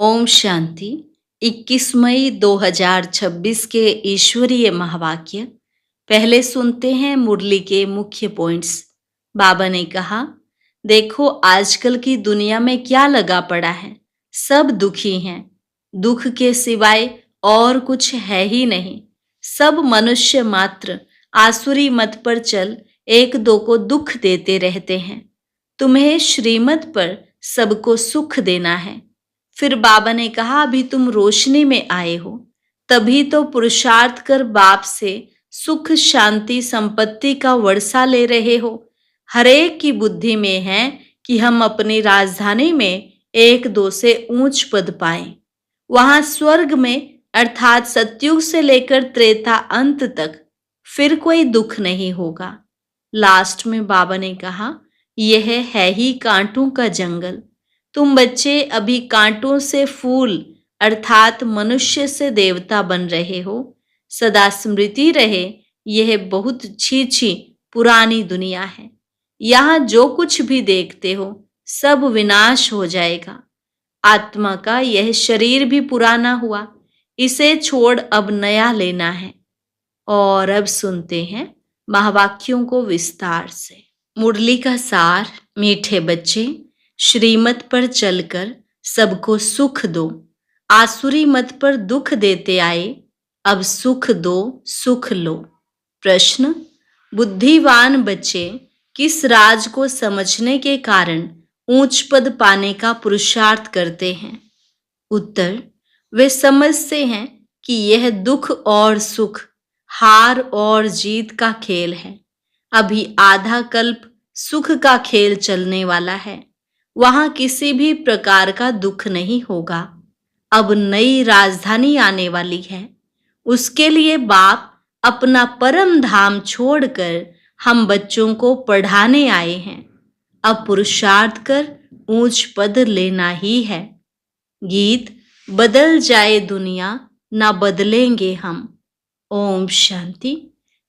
ओम शांति। 21 मई 2026 के ईश्वरीय महावाक्य पहले सुनते हैं मुरली के मुख्य पॉइंट्स। बाबा ने कहा, देखो आजकल की दुनिया में क्या लगा पड़ा है। सब दुखी हैं। दुख के सिवाय और कुछ है ही नहीं। सब मनुष्य मात्र आसुरी मत पर चल एक दो को दुख देते रहते हैं। तुम्हें श्रीमत पर सबको सुख देना है। फिर बाबा ने कहा, अभी तुम रोशनी में आए हो, तभी तो पुरुषार्थ कर बाप से सुख शांति संपत्ति का वर्षा ले रहे हो। हरेक की बुद्धि में है कि हम अपनी राजधानी में एक दो से ऊंच पद पाएं। वहां स्वर्ग में अर्थात सतयुग से लेकर त्रेता अंत तक फिर कोई दुख नहीं होगा। लास्ट में बाबा ने कहा, यह है ही कांटों का जंगल। तुम बच्चे अभी कांटों से फूल अर्थात मनुष्य से देवता बन रहे हो। सदा स्मृति रहे, यह बहुत छी पुरानी दुनिया है। यहाँ जो कुछ भी देखते हो सब विनाश हो जाएगा। आत्मा का यह शरीर भी पुराना हुआ, इसे छोड़ अब नया लेना है। और अब सुनते हैं महावाक्यों को विस्तार से। मुरली का सार। मीठे बच्चे, श्रीमत पर चलकर सबको सुख दो। आसुरी मत पर दुख देते आए, अब सुख दो, सुख लो। प्रश्न, बुद्धिवान बच्चे किस राज को समझने के कारण ऊंच पद पाने का पुरुषार्थ करते हैं? उत्तर, वे समझते हैं कि यह दुख और सुख, हार और जीत का खेल है। अभी आधा कल्प सुख का खेल चलने वाला है। वहां किसी भी प्रकार का दुख नहीं होगा। अब नई राजधानी आने वाली है। उसके लिए बाप अपना परम धाम छोड़कर हम बच्चों को पढ़ाने आए हैं। अब पुरुषार्थ कर ऊंच पद लेना ही है। गीत, बदल जाए दुनिया ना बदलेंगे हम। ओम शांति।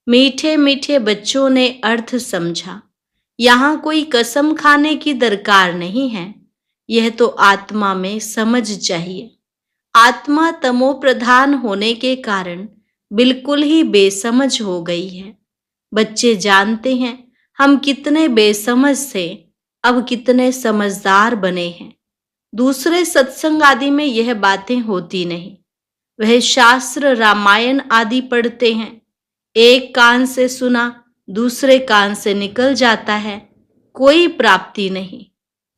मीठे मीठे बच्चों ने अर्थ समझा। यहाँ कोई कसम खाने की दरकार नहीं है। यह तो आत्मा में समझ चाहिए। आत्मा तमो प्रधान होने के कारण बिल्कुल ही बेसमझ हो गई है। बच्चे जानते हैं हम कितने बेसमझ थे, अब कितने समझदार बने हैं। दूसरे सत्संग आदि में यह बातें होती नहीं। वह शास्त्र रामायण आदि पढ़ते हैं। एक कान से सुना दूसरे कान से निकल जाता है, कोई प्राप्ति नहीं।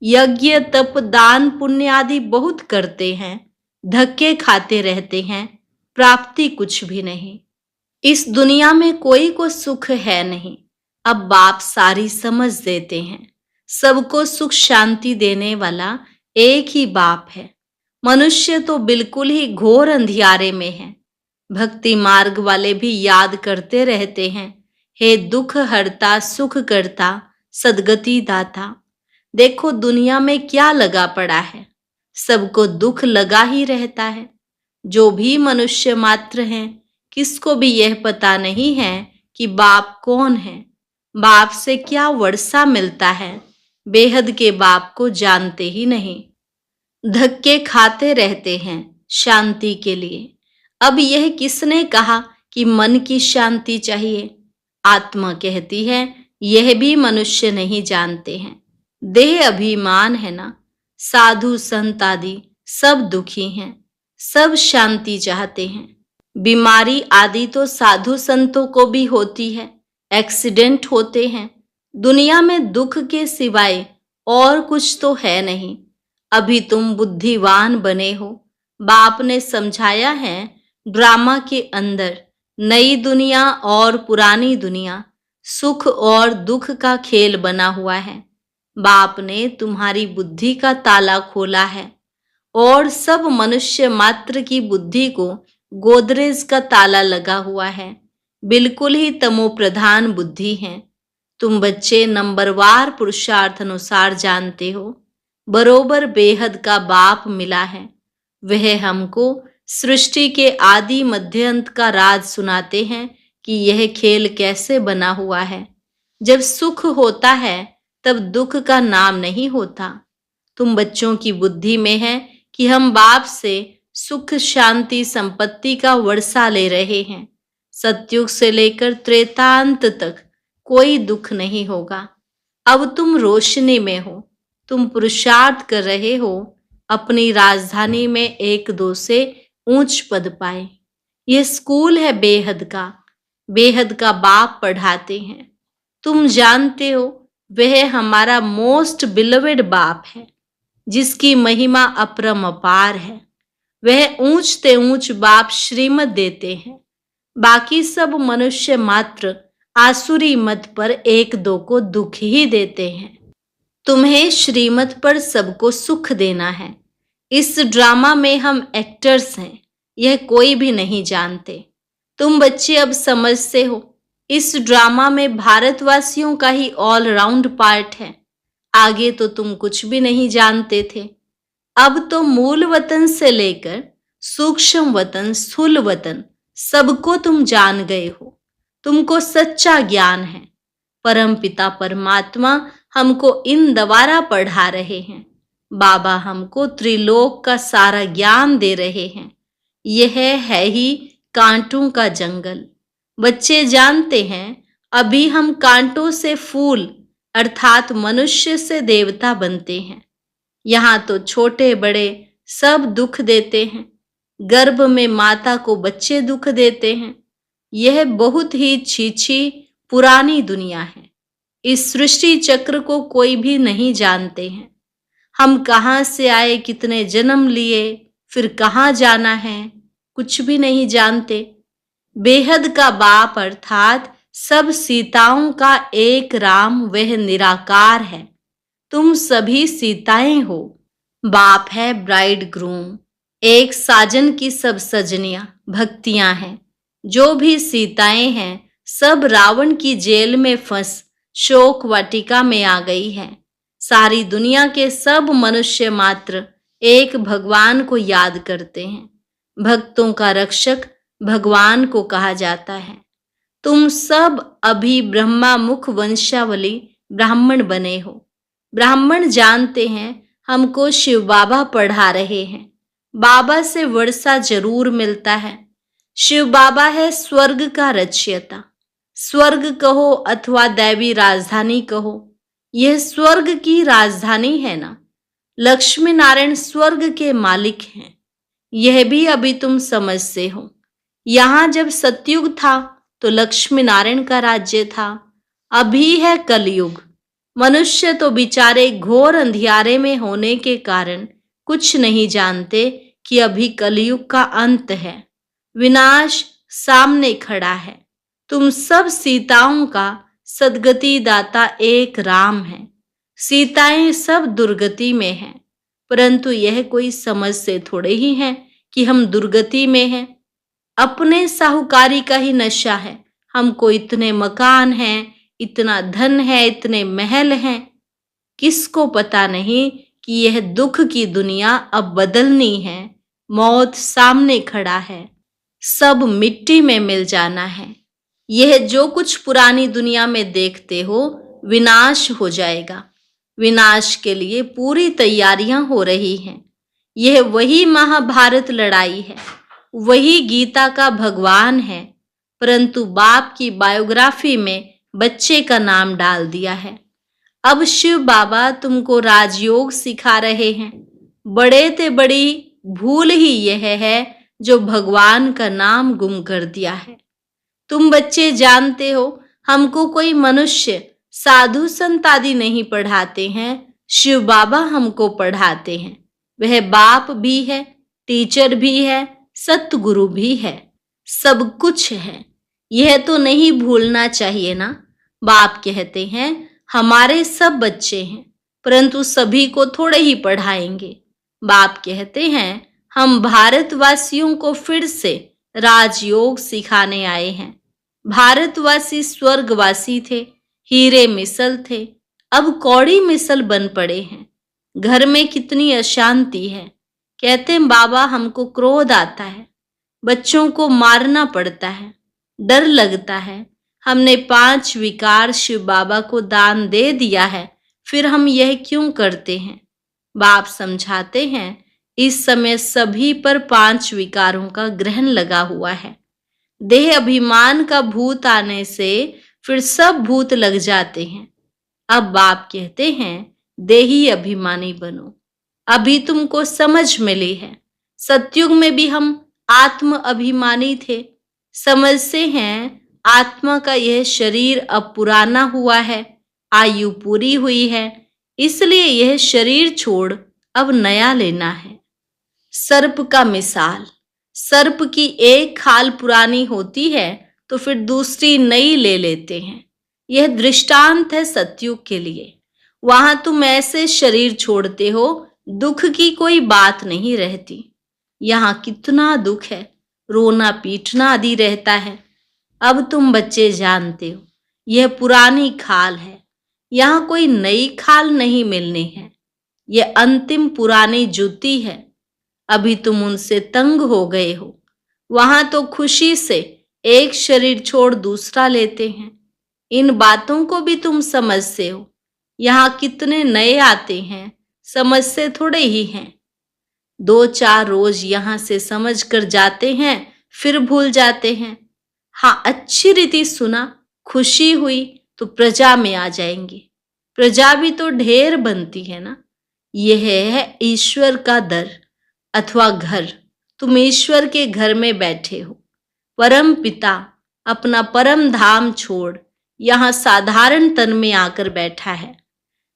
यज्ञ तप दान पुण्य आदि बहुत करते हैं, धक्के खाते रहते हैं, प्राप्ति कुछ भी नहीं। इस दुनिया में कोई को सुख है नहीं। अब बाप सारी समझ देते हैं। सबको सुख शांति देने वाला एक ही बाप है। मनुष्य तो बिल्कुल ही घोर अंधियारे में है। भक्ति मार्ग वाले भी याद करते रहते हैं, हे दुख हरता सुख करता सदगति दाता। देखो दुनिया में क्या लगा पड़ा है, सबको दुख लगा ही रहता है। जो भी मनुष्य मात्र हैं, किसको भी यह पता नहीं है कि बाप कौन है, बाप से क्या वर्षा मिलता है। बेहद के बाप को जानते ही नहीं। धक्के खाते रहते हैं शांति के लिए। अब यह किसने कहा कि मन की शांति चाहिए? आत्मा कहती है यह भी मनुष्य नहीं जानते हैं। देह अभिमान है ना। साधु संत आदि सब दुखी हैं, सब शांति चाहते हैं। बीमारी आदि तो साधु संतों को भी होती है, एक्सीडेंट होते हैं। दुनिया में दुख के सिवाय और कुछ तो है नहीं। अभी तुम बुद्धिवान बने हो। बाप ने समझाया है, ड्रामा के अंदर नई दुनिया और पुरानी दुनिया, सुख और दुख का खेल बना हुआ है। बाप ने तुम्हारी बुद्धि का ताला खोला है और सब मनुष्य मात्र की बुद्धि को गोदरेज का ताला लगा हुआ है। बिल्कुल ही तमो प्रधान बुद्धि है। तुम बच्चे नंबरवार पुरुषार्थ अनुसार जानते हो, बरोबर बेहद का बाप मिला है। वह हमको सृष्टि के आदि मध्य अंत का राज सुनाते हैं कि यह खेल कैसे बना हुआ है। जब सुख होता है तब दुख का नाम नहीं होता। तुम बच्चों की बुद्धि में है कि हम बाप से सुख शांति संपत्ति का वर्षा ले रहे हैं। सतयुग से लेकर त्रेतांत तक कोई दुख नहीं होगा। अब तुम रोशनी में हो, तुम पुरुषार्थ कर रहे हो अपनी राजधानी में एक दो से ऊंच पद पाए। यह स्कूल है बेहद का बाप पढ़ाते हैं। तुम जानते हो वह हमारा मोस्ट बिलवेड बाप है, जिसकी महिमा अपरंपार है। वह ऊंच ते ऊंच बाप श्रीमत देते हैं। बाकी सब मनुष्य मात्र आसुरी मत पर एक दो को दुख ही देते हैं। तुम्हें श्रीमत पर सबको सुख देना है। इस ड्रामा में हम एक्टर्स हैं, यह कोई भी नहीं जानते। तुम बच्चे अब समझते हो, इस ड्रामा में भारतवासियों का ही ऑलराउंड पार्ट है। आगे तो तुम कुछ भी नहीं जानते थे। अब तो मूल वतन से लेकर सूक्ष्म वतन, स्थूल वतन, सबको तुम जान गए हो। तुमको सच्चा ज्ञान है। परमपिता परमात्मा हमको इन द्वारा पढ़ा रहे हैं। बाबा हमको त्रिलोक का सारा ज्ञान दे रहे हैं। यह है ही कांटों का जंगल। बच्चे जानते हैं, अभी हम कांटों से फूल अर्थात मनुष्य से देवता बनते हैं। यहाँ तो छोटे बड़े सब दुख देते हैं। गर्भ में माता को बच्चे दुख देते हैं। यह बहुत ही छीछी पुरानी दुनिया है। इस सृष्टि चक्र को कोई भी नहीं जानते हैं। हम कहाँ से आए, कितने जन्म लिए, फिर कहाँ जाना है, कुछ भी नहीं जानते। बेहद का बाप अर्थात सब सीताओं का एक राम वह निराकार है। तुम सभी सीताएं हो। बाप है ब्राइड ग्रूम। एक साजन की सब सजनियां भक्तियां हैं। जो भी सीताएं हैं सब रावण की जेल में फंस शोक वाटिका में आ गई है। सारी दुनिया के सब मनुष्य मात्र एक भगवान को याद करते हैं। भक्तों का रक्षक भगवान को कहा जाता है। तुम सब अभी ब्रह्मा मुख वंशावली ब्राह्मण बने हो। ब्राह्मण जानते हैं हमको शिव बाबा पढ़ा रहे हैं। बाबा से वर्षा जरूर मिलता है। शिव बाबा है स्वर्ग का रचयिता। स्वर्ग कहो अथवा दैवी राजधानी कहो, यह स्वर्ग की राजधानी है ना। लक्ष्मी नारायण स्वर्ग के मालिक हैं। यह भी अभी तुम समझते हो। यहां जब सतयुग था तो लक्ष्मी नारायण का राज्य था। अभी है कलयुग। मनुष्य तो बेचारे घोर अंधियारे में होने के कारण कुछ नहीं जानते कि अभी कलयुग का अंत है। विनाश सामने खड़ा है। तुम सब सीताओं का सदगति दाता एक राम है। सीताएं सब दुर्गति में हैं, परंतु यह कोई समझते थोड़े ही हैं कि हम दुर्गति में हैं। अपने साहूकारी का ही नशा है। हमको इतने मकान हैं, इतना धन है, इतने महल हैं। किसको पता नहीं कि यह दुख की दुनिया अब बदलनी है। मौत सामने खड़ा है। सब मिट्टी में मिल जाना है। यह जो कुछ पुरानी दुनिया में देखते हो विनाश हो जाएगा। विनाश के लिए पूरी तैयारियां हो रही हैं। यह वही महाभारत लड़ाई है, वही गीता का भगवान है, परंतु बाप की बायोग्राफी में बच्चे का नाम डाल दिया है। अब शिव बाबा तुमको राजयोग सिखा रहे हैं। बड़े ते बड़ी भूल ही यह है जो भगवान का नाम गुम कर दिया है। तुम बच्चे जानते हो हमको कोई मनुष्य साधु संत आदि नहीं पढ़ाते हैं। शिव बाबा हमको पढ़ाते हैं। वह बाप भी है, टीचर भी है, सतगुरु भी है, सब कुछ है। यह तो नहीं भूलना चाहिए ना। बाप कहते हैं हमारे सब बच्चे हैं, परंतु सभी को थोड़े ही पढ़ाएंगे। बाप कहते हैं हम भारतवासियों को फिर से राजयोग सिखाने आए हैं। भारतवासी स्वर्गवासी थे, हीरे मिसल थे, अब कौड़ी मिसल बन पड़े हैं। घर में कितनी अशांति है। कहते हैं बाबा हमको क्रोध आता है, बच्चों को मारना पड़ता है, डर लगता है। हमने 5 विकार शिव बाबा को दान दे दिया है, फिर हम यह क्यों करते हैं। बाप समझाते हैं इस समय सभी पर 5 विकारों का ग्रहण लगा हुआ है। देह अभिमान का भूत आने से फिर सब भूत लग जाते हैं। अब बाप कहते हैं देही अभिमानी बनो। अभी तुमको समझ मिली है। सतयुग में भी हम आत्म अभिमानी थे। समझते हैं आत्मा का यह शरीर अब पुराना हुआ है, आयु पूरी हुई है, इसलिए यह शरीर छोड़ अब नया लेना है। सर्प का मिसाल, सर्प की एक खाल पुरानी होती है तो फिर दूसरी नई ले लेते हैं। यह दृष्टांत है सतयुग के लिए। वहां तुम ऐसे शरीर छोड़ते हो, दुख की कोई बात नहीं रहती। यहाँ कितना दुख है, रोना पीटना आदि रहता है। अब तुम बच्चे जानते हो यह पुरानी खाल है, यहाँ कोई नई खाल नहीं मिलनी है। यह अंतिम पुरानी जूती है। अभी तुम उनसे तंग हो गए हो। वहां तो खुशी से एक शरीर छोड़ दूसरा लेते हैं। इन बातों को भी तुम समझते हो। यहाँ कितने नए आते हैं, समझते थोड़े ही हैं। 2-4 रोज यहाँ से समझ कर जाते हैं, फिर भूल जाते हैं। हाँ, अच्छी रीति सुना, खुशी हुई तो प्रजा में आ जाएंगे। प्रजा भी तो ढेर बनती है ना। यह है ईश्वर का दर अथवा घर। तुम ईश्वर के घर में बैठे हो। परम पिता अपना परम धाम छोड़ यहाँ साधारण तन में आकर बैठा है।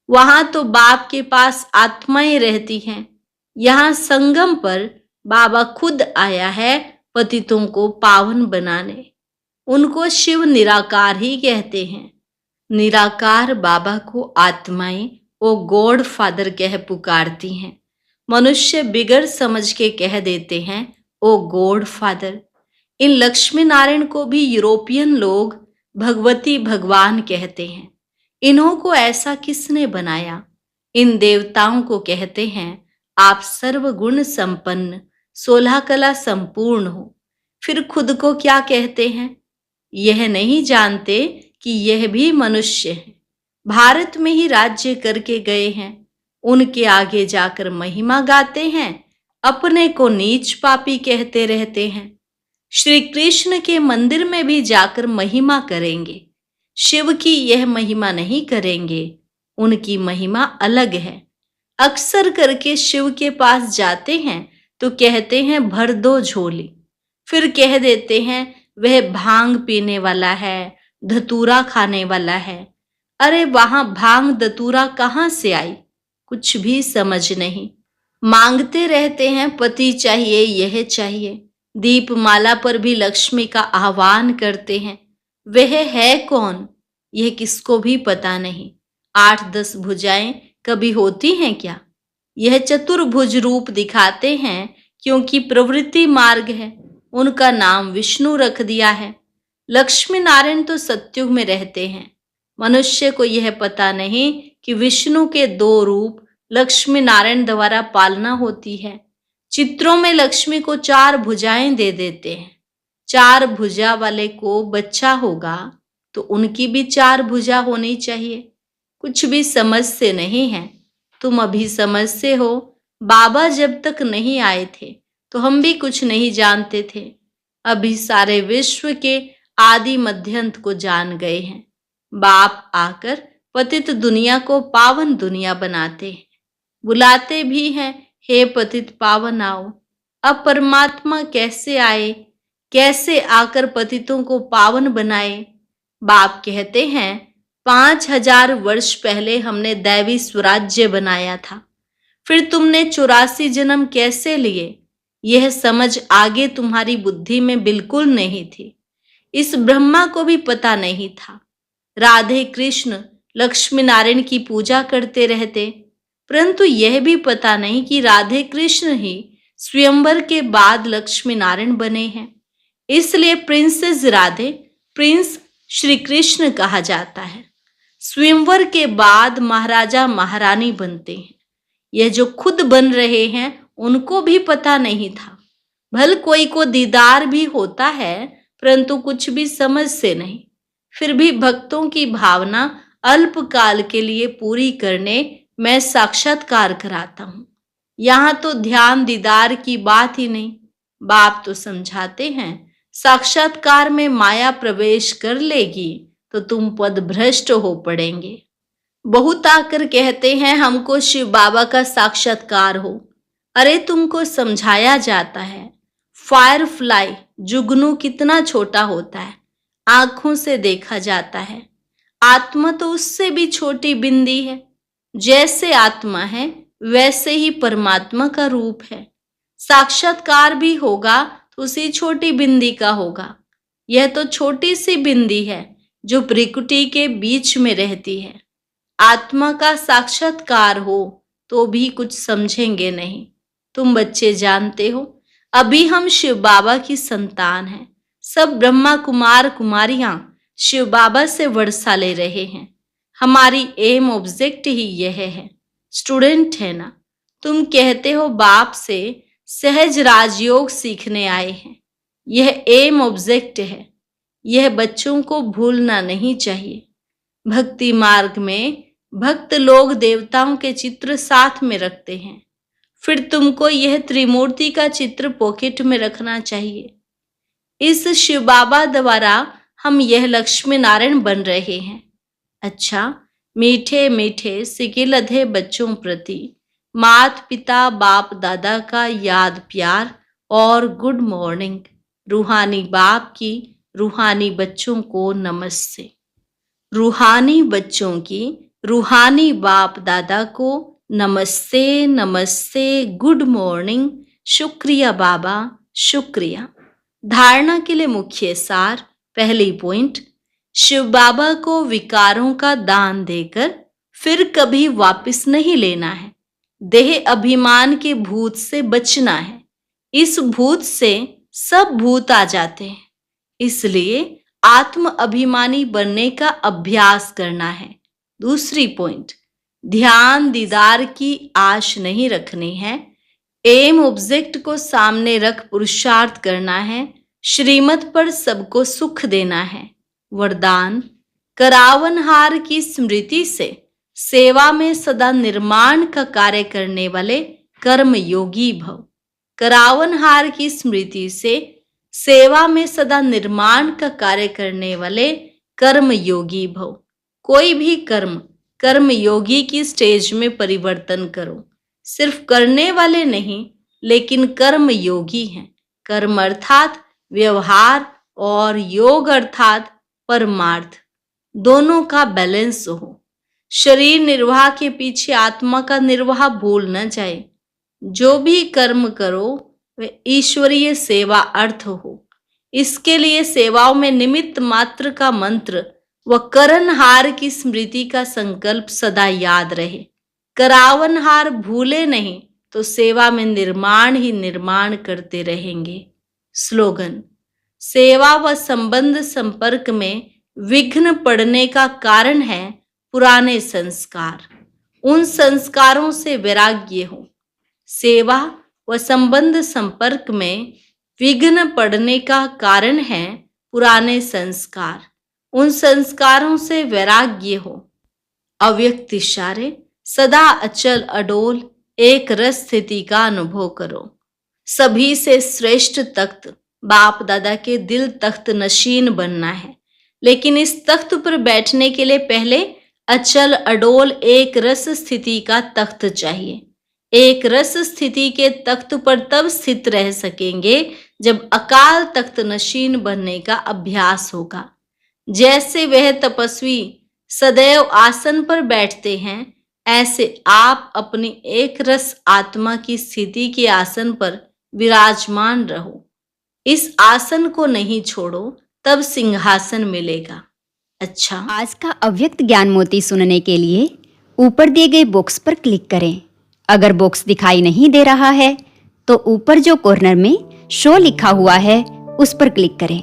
वहां तो बाप के पास आत्माएं रहती हैं। यहाँ संगम पर बाबा खुद आया है पतितों को पावन बनाने। उनको शिव निराकार ही कहते हैं। निराकार बाबा को आत्माएं ओ गॉड फादर कह पुकारती हैं। मनुष्य बिगड़ समझ के कह देते हैं ओ गॉड फादर। इन लक्ष्मी नारायण को भी यूरोपियन लोग भगवती भगवान कहते हैं। इन्हों को ऐसा किसने बनाया? इन देवताओं को कहते हैं आप सर्वगुण संपन्न 16 कला संपूर्ण हो। फिर खुद को क्या कहते हैं? यह नहीं जानते कि यह भी मनुष्य है। भारत में ही राज्य करके गए हैं। उनके आगे जाकर महिमा गाते हैं, अपने को नीच पापी कहते रहते हैं। श्री कृष्ण के मंदिर में भी जाकर महिमा करेंगे, शिव की यह महिमा नहीं करेंगे। उनकी महिमा अलग है। अक्सर करके शिव के पास जाते हैं तो कहते हैं भर दो झोली। फिर कह देते हैं वह भांग पीने वाला है, धतूरा खाने वाला है। अरे वहां भांग धतूरा कहाँ से आई? कुछ भी समझ नहीं। मांगते रहते हैं पति चाहिए, यह चाहिए। दीपमाला पर भी लक्ष्मी का आह्वान करते हैं। वह है कौन, यह किसको भी पता नहीं। 8-10 भुजाएं कभी होती हैं क्या? यह चतुर्भुज रूप दिखाते हैं क्योंकि प्रवृत्ति मार्ग है। उनका नाम विष्णु रख दिया है। लक्ष्मी नारायण तो सतयुग में रहते हैं। मनुष्य को यह पता नहीं कि विष्णु के 2 रूप लक्ष्मी नारायण द्वारा पालना होती है। चित्रों में लक्ष्मी को 4 भुजाएं दे देते हैं। 4 भुजा वाले को बच्चा होगा तो उनकी भी 4 भुजा होनी चाहिए। कुछ भी समझते नहीं है। तुम अभी समझते हो। बाबा जब तक नहीं आए थे तो हम भी कुछ नहीं जानते थे। अभी सारे विश्व के आदि मध्यंत को जान गए हैं। बाप आकर पतित दुनिया को पावन दुनिया बनाते हैं। बुलाते भी हैं हे पतित पावन आओ। अब परमात्मा कैसे आए, कैसे आकर पतितों को पावन बनाए? बाप कहते हैं 5000 वर्ष पहले हमने दैवी स्वराज्य बनाया था। फिर तुमने 84 जन्म कैसे लिए? यह समझ आगे तुम्हारी बुद्धि में बिल्कुल नहीं थी। इस ब्रह्मा को भी पता नहीं था। राधे कृष्ण लक्ष्मी नारायण की पूजा करते रहते, परंतु यह भी पता नहीं कि राधे कृष्ण ही स्वयंवर के बाद लक्ष्मी नारायण बने हैं। इसलिए प्रिंसेस राधे, प्रिंस श्री कृष्ण कहा जाता है। स्वयंवर के बाद महाराजा महारानी बनते हैं। यह जो खुद बन रहे हैं उनको भी पता नहीं था। भल कोई को दीदार भी होता है, परंतु कुछ भी समझते नहीं। फिर भी भक्तों की भावना अल्पकाल के लिए पूरी करने मैं साक्षात्कार कराता हूँ। यहाँ तो ध्यान दीदार की बात ही नहीं। बाप तो समझाते हैं, साक्षात्कार में माया प्रवेश कर लेगी तो तुम पद भ्रष्ट हो पड़ेंगे। बहुत आकर कहते हैं हमको शिव बाबा का साक्षात्कार हो। अरे तुमको समझाया जाता है, फायर फ्लाई जुगनू कितना छोटा होता है, आंखों से देखा जाता है। आत्मा तो उससे भी छोटी बिंदी है। जैसे आत्मा है वैसे ही परमात्मा का रूप है। साक्षात्कार भी होगा तो उसी छोटी बिंदी का होगा। यह तो छोटी सी बिंदी है जो प्रकृति के बीच में रहती है। आत्मा का साक्षात्कार हो तो भी कुछ समझेंगे नहीं। तुम बच्चे जानते हो, अभी हम शिव बाबा की संतान हैं। सब ब्रह्मा कुमार कुमारियां शिव बाबा से वर्षा ले रहे हैं। हमारी एम ऑब्जेक्ट ही यह है। स्टूडेंट है ना, तुम कहते हो बाप से सहज राजयोग सीखने आए हैं। यह एम ऑब्जेक्ट है। यह बच्चों को भूलना नहीं चाहिए। भक्ति मार्ग में भक्त लोग देवताओं के चित्र साथ में रखते हैं। फिर तुमको यह त्रिमूर्ति का चित्र पॉकेट में रखना चाहिए। इस शिव बाबा द्वारा हम यह लक्ष्मी नारायण बन रहे हैं। अच्छा, मीठे मीठे सिकिलधे बच्चों प्रति मात पिता बाप दादा का याद प्यार और गुड मॉर्निंग। रूहानी बाप की रूहानी बच्चों को नमस्ते। रूहानी बच्चों की रूहानी बाप दादा को नमस्ते नमस्ते, गुड मॉर्निंग। शुक्रिया बाबा, शुक्रिया। धारणा के लिए मुख्य सार। पहली पॉइंट, शिव बाबा को विकारों का दान देकर फिर कभी वापस नहीं लेना है। देह अभिमान के भूत से बचना है। इस भूत से सब भूत आ जाते हैं, इसलिए आत्म अभिमानी बनने का अभ्यास करना है। दूसरी पॉइंट, ध्यान दीदार की आश नहीं रखनी है। एम ऑब्जेक्ट को सामने रख पुरुषार्थ करना है। श्रीमत पर सबको सुख देना है। वरदान, करावनहार की स्मृति से सेवा में सदा निर्माण का कार्य करने वाले कर्म योगी भव। करावनहार की स्मृति से सेवा में सदा निर्माण का कार्य करने वाले कर्म योगी भव। कोई भी कर्म योगी की स्टेज में परिवर्तन करो। सिर्फ करने वाले नहीं, लेकिन कर्म योगी हैं। कर्म अर्थात व्यवहार और योग अर्थात परमार्थ, दोनों का बैलेंस हो। शरीर निर्वाह के पीछे आत्मा का निर्वाह भूल न जाए। जो भी कर्म करो वे ईश्वरीय सेवा अर्थ हो। इसके लिए सेवाओं में निमित्त मात्र का मंत्र व करनहार की स्मृति का संकल्प सदा याद रहे। करावनहार भूले नहीं तो सेवा में निर्माण ही निर्माण करते रहेंगे। स्लोगन, सेवा व संबंध संपर्क में विघ्न पड़ने का कारण है पुराने संस्कार। उन संस्कारों से वैराग्य हो। सेवा व संबंध संपर्क में विघ्न पड़ने का कारण है पुराने संस्कार। उन संस्कारों से वैराग्य हो। अव्यक्त इशारे, सदा अचल अडोल एक रस स्थिति का अनुभव करो। सभी से श्रेष्ठ तख्त बाप दादा के दिल तख्त नशीन बनना है। लेकिन इस तख्त पर बैठने के लिए पहले अचल अडोल एक रस स्थिति का तख्त चाहिए। एक रस स्थिति के तख्त पर तब स्थित रह सकेंगे जब अकाल तख्त नशीन बनने का अभ्यास होगा। जैसे वह तपस्वी सदैव आसन पर बैठते हैं, ऐसे आप अपनी एक रस आत्मा की स्थिति के आसन पर विराजमान रहो। इस आसन को नहीं छोड़ो, तब सिंहासन मिलेगा। अच्छा, आज का अव्यक्त ज्ञान मोती सुनने के लिए ऊपर दिए गए बॉक्स पर क्लिक करें। अगर बॉक्स दिखाई नहीं दे रहा है तो ऊपर जो कॉर्नर में शो लिखा हुआ है उस पर क्लिक करें।